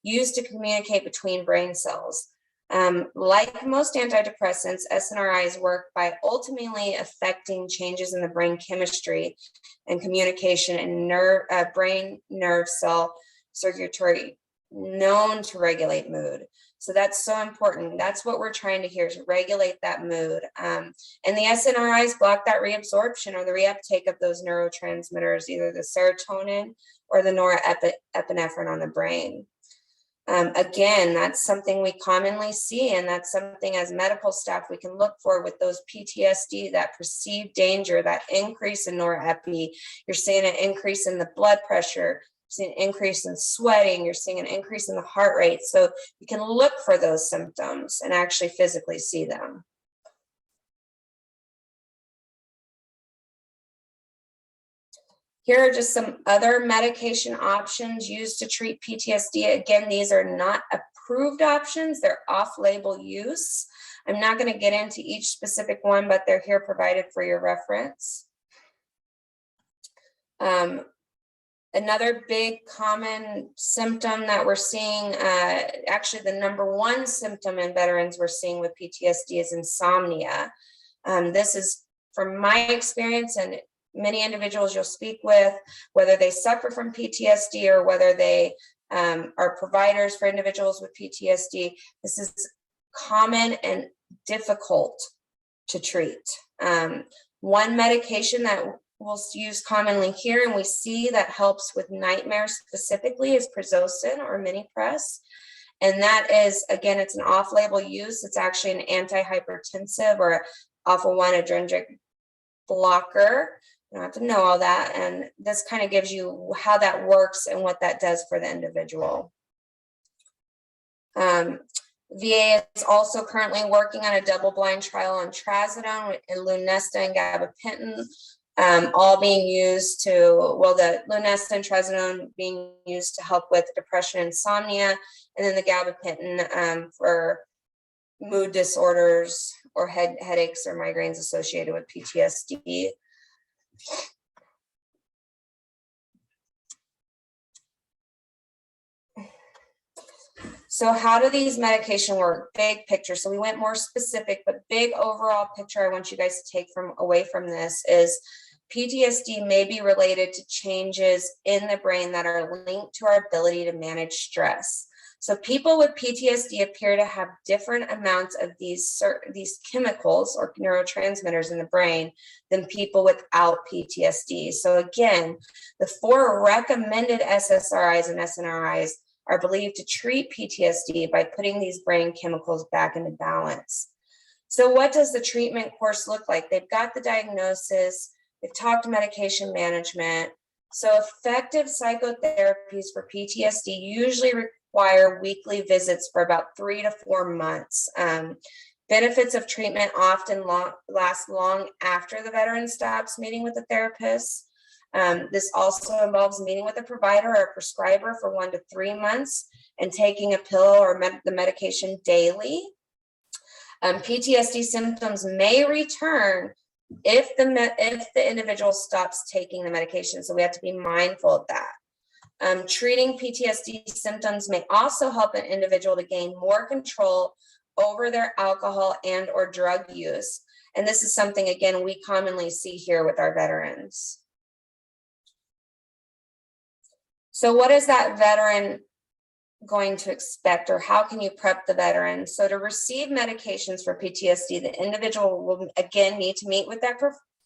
used to communicate between brain cells. Like most antidepressants, SNRIs work by ultimately affecting changes in the brain chemistry and communication in brain nerve cell circuitry known to regulate mood. So that's so important. That's what we're trying to hear, is regulate that mood. And the SNRIs block that reabsorption or the reuptake of those neurotransmitters, either the serotonin or the norepinephrine on the brain. Again, that's something we commonly see, and that's something as medical staff we can look for with those PTSD, that perceived danger, that increase in norepi. You're seeing an increase in the blood pressure, you're seeing an increase in sweating, you're seeing an increase in the heart rate. So you can look for those symptoms and actually physically see them. Here are just some other medication options used to treat PTSD. Again, these are not approved options. They're off-label use. I'm not going to get into each specific one, but they're here provided for your reference. Another big common symptom that we're seeing, actually the #1 symptom in veterans we're seeing with PTSD is insomnia. This is from my experience and many individuals you'll speak with, whether they suffer from PTSD or whether they are providers for individuals with PTSD. This is common and difficult to treat. One medication that we'll use commonly here, and we see that helps with nightmares specifically, is Prazosin or Minipress. And that is, again, it's an off-label use. It's actually an antihypertensive or alpha-1 adrenergic blocker. You don't have to know all that. And this kind of gives you how that works and what that does for the individual. VA is also currently working on a double-blind trial on trazodone, Lunesta, and gabapentin, all being used to, well, the Lunesta and trazodone being used to help with depression, insomnia, and then the gabapentin for mood disorders or headaches or migraines associated with PTSD. So how do these medication work? Big picture. So we went more specific, but big overall picture I want you guys to take away from this is PTSD may be related to changes in the brain that are linked to our ability to manage stress. So people with PTSD appear to have different amounts of these chemicals or neurotransmitters in the brain than people without PTSD. So again, the 4 recommended SSRIs and SNRIs are believed to treat PTSD by putting these brain chemicals back into balance. So what does the treatment course look like? They've got the diagnosis, they've talked medication management. So effective psychotherapies for PTSD usually require weekly visits for about 3 to 4 months. Benefits of treatment often last long after the veteran stops meeting with a therapist. This also involves meeting with a provider or a prescriber for 1 to 3 months and taking a pill or the medication daily. PTSD symptoms may return if the individual stops taking the medication, so we have to be mindful of that. Treating PTSD symptoms may also help an individual to gain more control over their alcohol and or drug use. And this is something, again, we commonly see here with our veterans. So what is that veteran going to expect, or how can you prep the veteran? So to receive medications for PTSD, the individual will again need to meet with that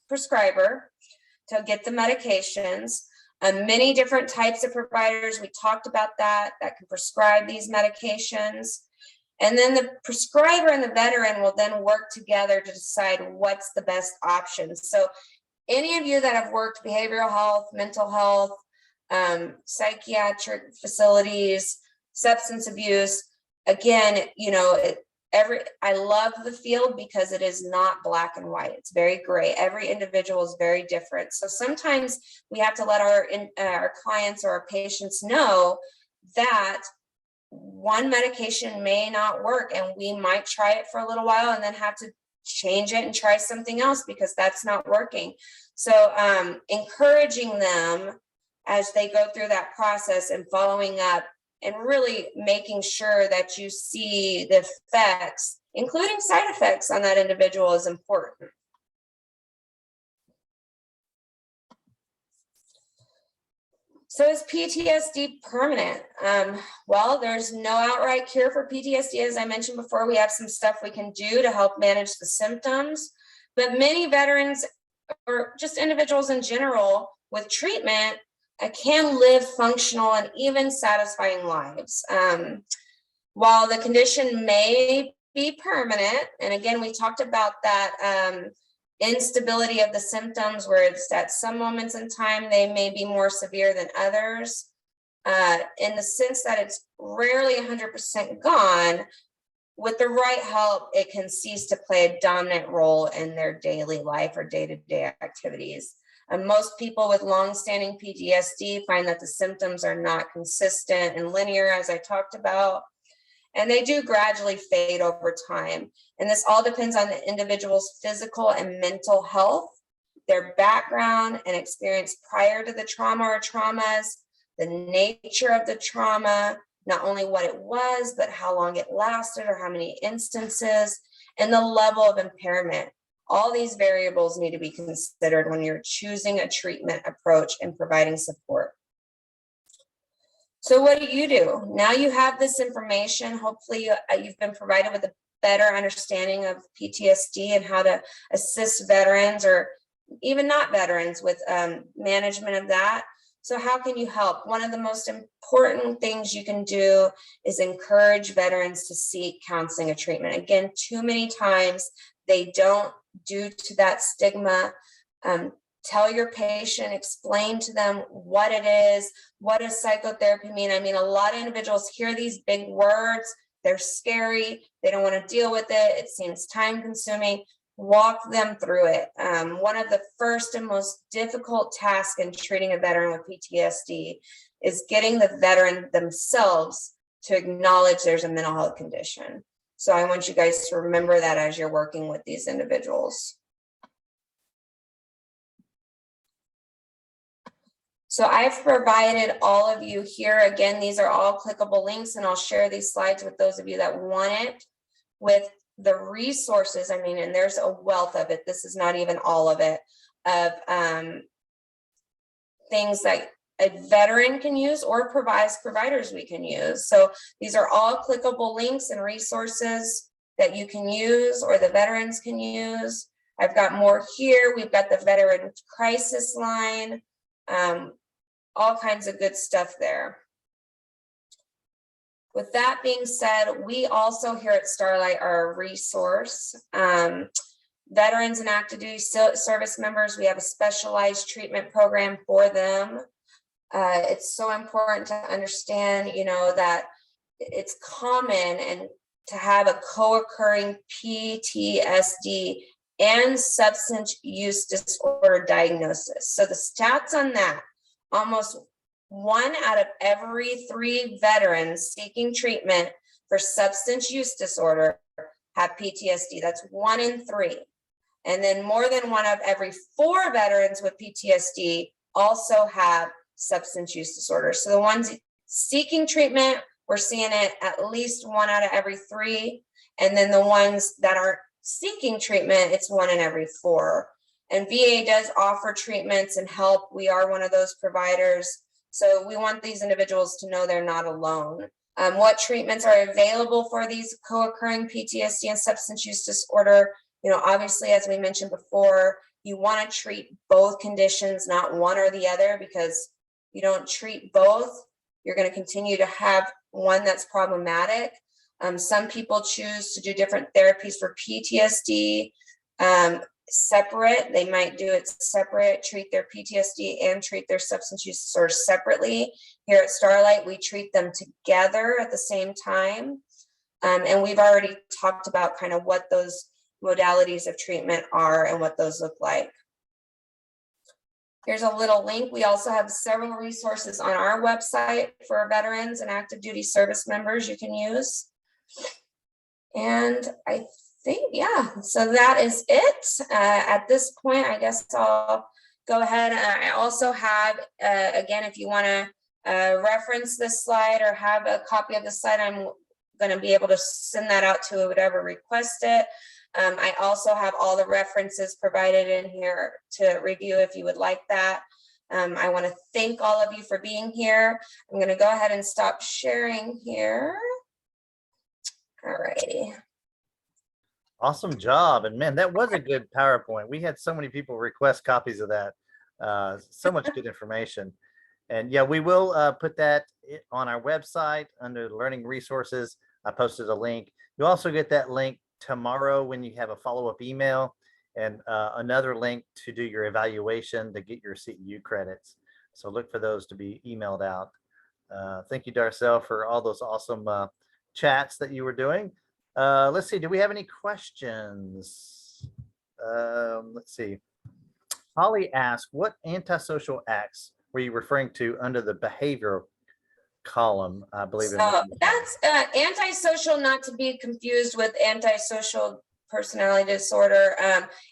prescriber to get the medications. Many different types of providers, we talked about that can prescribe these medications. And then the prescriber and the veteran will then work together to decide what's the best option. So any of you that have worked behavioral health, mental health, psychiatric facilities, substance abuse, again, you know, I love the field because it is not black and white. It's very gray. Every individual is very different. So sometimes we have to let our clients or our patients know that one medication may not work, and we might try it for a little while and then have to change it and try something else because that's not working. So encouraging them as they go through that process and following up and really making sure that you see the effects, including side effects on that individual, is important. So is PTSD permanent? Well, there's no outright cure for PTSD. As I mentioned before, we have some stuff we can do to help manage the symptoms, but many veterans or just individuals in general with treatment can live functional and even satisfying lives. While the condition may be permanent, and again, we talked about that instability of the symptoms where it's at some moments in time, they may be more severe than others, in the sense that it's rarely 100% gone. With the right help, it can cease to play a dominant role in their daily life or day-to-day activities. And most people with long-standing PTSD find that the symptoms are not consistent and linear, as I talked about, and they do gradually fade over time. And this all depends on the individual's physical and mental health, their background and experience prior to the trauma or traumas, the nature of the trauma, not only what it was, but how long it lasted or how many instances, and the level of impairment. All these variables need to be considered when you're choosing a treatment approach and providing support. So what do? Now you have this information. Hopefully you've been provided with a better understanding of PTSD and how to assist veterans or even not veterans with management of that. So how can you help? One of the most important things you can do is encourage veterans to seek counseling or treatment. Again, too many times they don't, due to that stigma. Tell your patient, explain to them what it is. What does psychotherapy mean? I mean, a lot of individuals hear these big words. They're scary. They don't want to deal with it. It seems time consuming. Walk them through it. One of the first and most difficult tasks in treating a veteran with PTSD is getting the veteran themselves to acknowledge there's a mental health condition. So I want you guys to remember that as you're working with these individuals. So I've provided all of you here. Again, these are all clickable links, and I'll share these slides with those of you that want it, with the resources. I mean, and there's a wealth of it. This is not even all of it, of things that a veteran can use or providers we can use. So these are all clickable links and resources that you can use or the veterans can use. I've got more here. We've got the veteran crisis line, all kinds of good stuff there. With that being said, we also here at Starlite are a resource. Veterans and active duty service members, we have a specialized treatment program for them. It's so important to understand, you know, that it's common and to have a co-occurring PTSD and substance use disorder diagnosis. So the stats on that, almost 1 out of every 3 veterans seeking treatment for substance use disorder have PTSD. That's 1 in 3. And then more than 1 of every 4 veterans with PTSD also have substance use disorder. So the ones seeking treatment, we're seeing it at least 1 out of every 3. And then the ones that aren't seeking treatment, it's 1 in every 4. And VA does offer treatments and help. We are one of those providers. So we want these individuals to know they're not alone. What treatments are available for these co-occurring PTSD and substance use disorder? You know, obviously, as we mentioned before, you want to treat both conditions, not one or the other, because you don't treat both, you're going to continue to have one that's problematic. Some people choose to do different therapies for PTSD separate. They might do it separate, treat their PTSD and treat their substance use disorder separately. Here at Starlite, we treat them together at the same time. And we've already talked about kind of what those modalities of treatment are and what those look like. Here's a little link. We also have several resources on our website for veterans and active duty service members you can use. And I think, yeah, so that is it. At this point, I guess I'll go ahead. I also have, again, if you want to reference this slide or have a copy of the slide, I'm going to be able to send that out to whoever requests it. I also have all the references provided in here to review if you would like that. I want to thank all of you for being here. I'm going to go ahead and stop sharing here. All righty. Awesome job. And man, that was a good PowerPoint. We had so many people request copies of that. So much good information. And yeah, we will put that on our website under learning resources. I posted a link. You also get that link tomorrow when you have a follow-up email and another link to do your evaluation to get your CEU credits. So look for those to be emailed out. Thank you, Darcel, for all those awesome chats that you were doing. Let's see, do we have any questions? Let's see. Holly asked, what antisocial acts were you referring to under the behavioral column, I believe? So that's antisocial, not to be confused with antisocial personality disorder.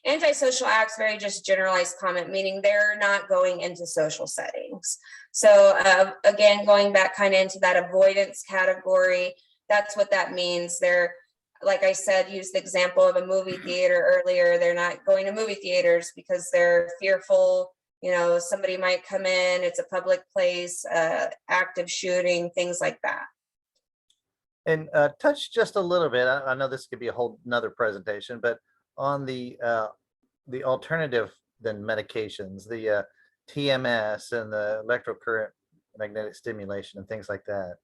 Antisocial acts, very just generalized comment, meaning they're not going into social settings. So again, going back kind of into that avoidance category, that's what that means. They're, like I said, used the example of a movie theater earlier. They're not going to movie theaters because they're fearful. You know, somebody might come in, it's a public place, active shooting, things like that. And touch just a little bit. I know this could be a whole nother presentation, but on the alternative than medications, the TMS and the electrocurrent magnetic stimulation and things like that.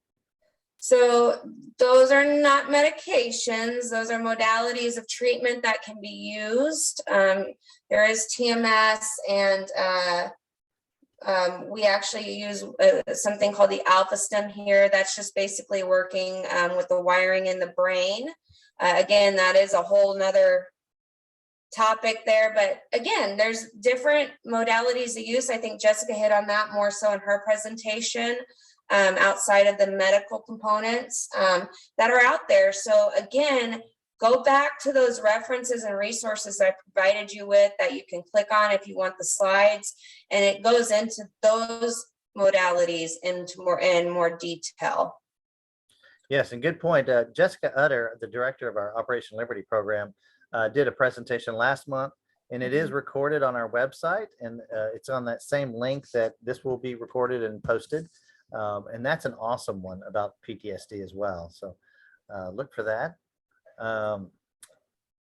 So those are not medications. Those are modalities of treatment that can be used. There is TMS, and we actually use something called the alpha stem here. That's just basically working with the wiring in the brain. Again, that is a whole nother topic there, but again, there's different modalities of use. I think Jessica hit on that more so in her presentation, outside of the medical components that are out there. So again, go back to those references and resources that I provided you with that you can click on if you want the slides, and it goes into those modalities in more detail. Yes, and good point. Jessica Utter, the director of our Operation Liberty program, did a presentation last month, and it is recorded on our website, and it's on that same link that this will be recorded and posted. And that's an awesome one about PTSD as well. So look for that.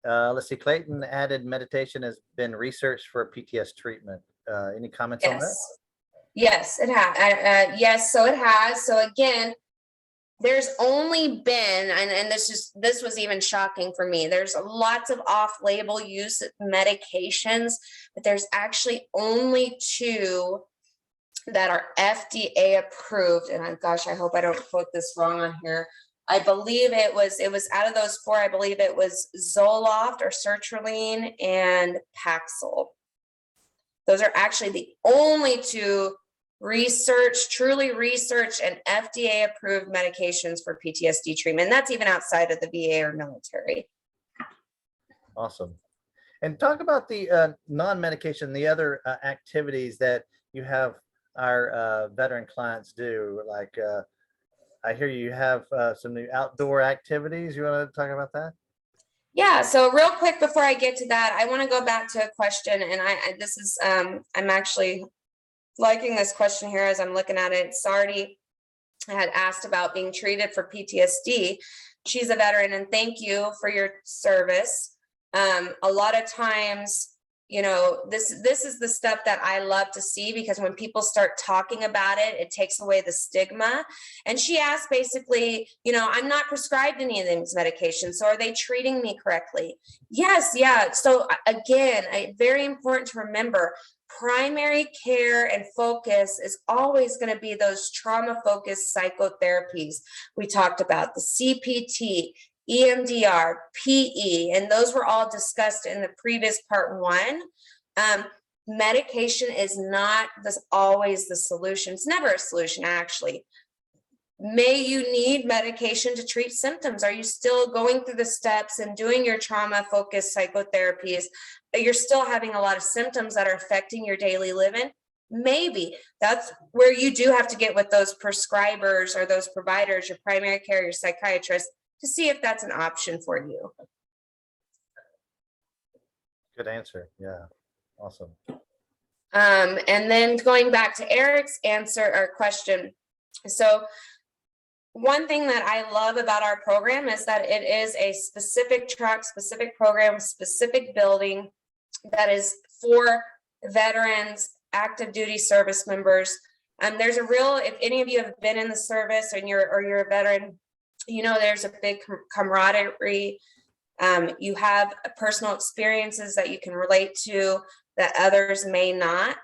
Let's see, Clayton added meditation has been researched for PTSD treatment. Any comments on that? Yes, it has. Yes, so it has. So again, there's only been, and this was even shocking for me, there's lots of off-label use of medications, but there's actually only 2 that are FDA approved. And gosh, I hope I don't quote this wrong on here. I believe it was out of those 4, I believe it was Zoloft or sertraline and Paxil. Those are actually the only 2 truly researched and FDA approved medications for PTSD treatment. And that's even outside of the VA or military. Awesome. And talk about the non-medication, the other activities that you have our veteran clients do. Like I hear you have some new outdoor activities. You want to talk about that? Yeah, so real quick before I get to that, I want to go back to a question, and I'm actually liking this question here as I'm looking at it. Sardi had asked about being treated for PTSD. She's a veteran, and thank you for your service. A lot of times, you know, this is the stuff that I love to see, because when people start talking about it, it takes away the stigma. And she asked basically, you know, I'm not prescribed any of these medications, so are they treating me correctly? Yes, yeah. So again, very important to remember, primary care and focus is always going to be those trauma-focused psychotherapies. We talked about the CPT, EMDR, PE, and those were all discussed in the previous part 1. Medication is not always the solution. It's never a solution, actually. May you need medication to treat symptoms? Are you still going through the steps and doing your trauma-focused psychotherapies, but you're still having a lot of symptoms that are affecting your daily living? Maybe that's where you do have to get with those prescribers or those providers, your primary care, your psychiatrist, to see if that's an option for you. Good answer. Yeah, awesome. And then going back to Eric's answer or question. So one thing that I love about our program is that it is a specific track, specific program, specific building that is for veterans, active duty service members. There's a real, if any of you have been in the service and you're a veteran, you know, there's a big camaraderie. You have personal experiences that you can relate to that others may not.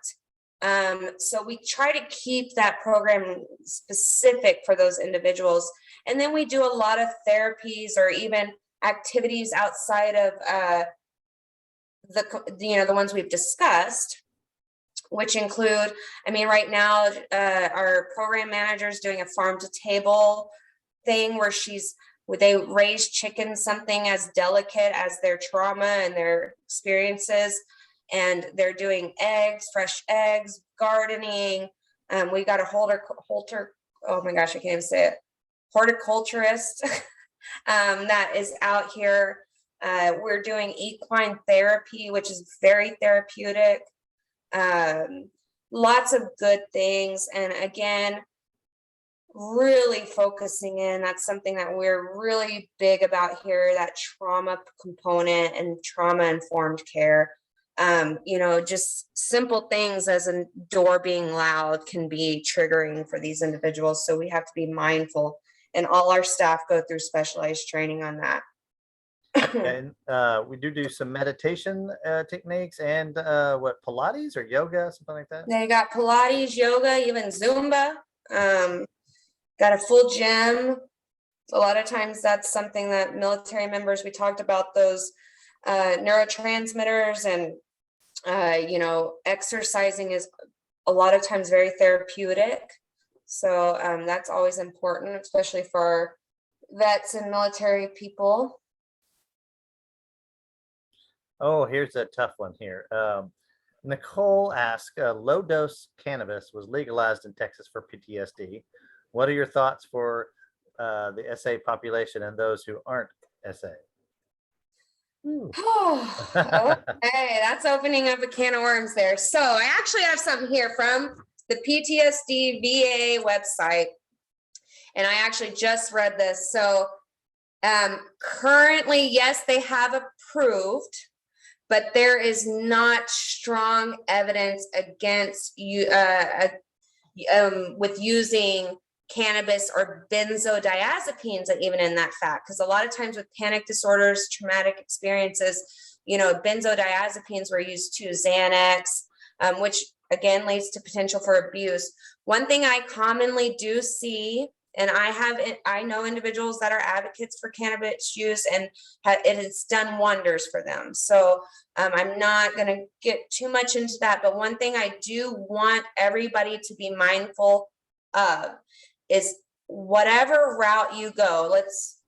So we try to keep that program specific for those individuals. And then we do a lot of therapies or even activities outside of the ones we've discussed, which include, I mean, right now, our program manager is doing a farm to table thing where they raise chickens, something as delicate as their trauma and their experiences. And they're doing eggs, fresh eggs, gardening. We got a oh my gosh, I can't even say it, horticulturist that is out here. We're doing equine therapy, which is very therapeutic. Lots of good things. And again, really focusing in, that's something that we're really big about here, that trauma component and trauma-informed care. Just simple things as a door being loud can be triggering for these individuals. So we have to be mindful and all our staff go through specialized training on that. And we do some meditation techniques and Pilates or yoga, something like that. They got Pilates, yoga, even Zumba. Got a full gym. A lot of times that's something that military members, we talked about those neurotransmitters, and exercising is a lot of times very therapeutic. So that's always important, especially for vets and military people. Oh, here's a tough one here. Nicole asked, low dose cannabis was legalized in Texas for PTSD. What are your thoughts for the SA population and those who aren't SA? Okay, that's opening up a can of worms there. So I actually have something here from the PTSD VA website, and I actually just read this. So currently, yes, they have approved, but there is not strong evidence against you with using cannabis or benzodiazepines, and even in that fact, because a lot of times with panic disorders, traumatic experiences, benzodiazepines were used too, Xanax, which again leads to potential for abuse. One thing I commonly do see, and I know individuals that are advocates for cannabis use, and it has done wonders for them. So I'm not going to get too much into that, but one thing I do want everybody to be mindful of is whatever route you go, let's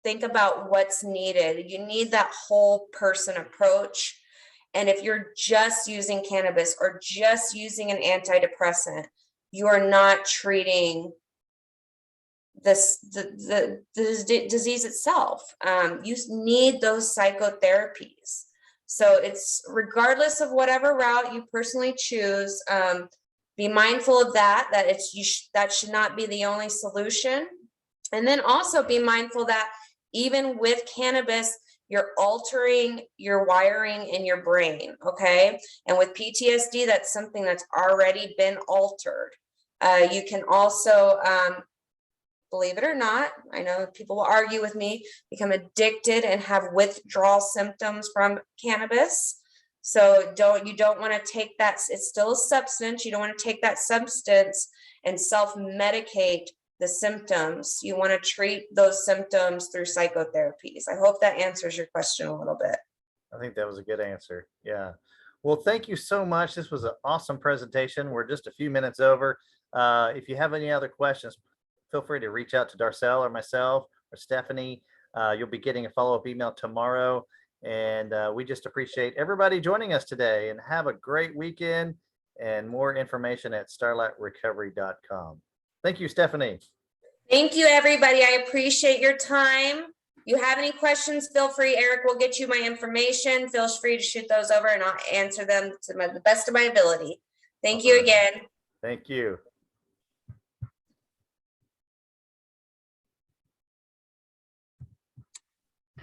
think about what's needed. You need that whole person approach. And if you're just using cannabis or just using an antidepressant, you are not treating the disease itself. You need those psychotherapies. So it's regardless of whatever route you personally choose, be mindful of that that should not be the only solution. And then also be mindful that even with cannabis, you're altering your wiring in your brain, okay? And with PTSD, that's something that's already been altered. You can also, believe it or not, I know people will argue with me, become addicted and have withdrawal symptoms from cannabis. So you don't want to take that, it's still a substance. You don't want to take that substance and self-medicate the symptoms. You want to treat those symptoms through psychotherapies. I hope that answers your question a little bit. I think that was a good answer. Yeah. Well, thank you so much. This was an awesome presentation. We're just a few minutes over. If you have any other questions, feel free to reach out to Darcel or myself or Stephanie. You'll be getting a follow-up email tomorrow. And we just appreciate everybody joining us today, and have a great weekend, and more information at starlightrecovery.com. Thank you, Stephanie. Thank you, everybody. I appreciate your time. You have any questions, feel free. Eric will get you my information. Feel free to shoot those over and I'll answer them to the best of my ability. Thank you again. Thank you.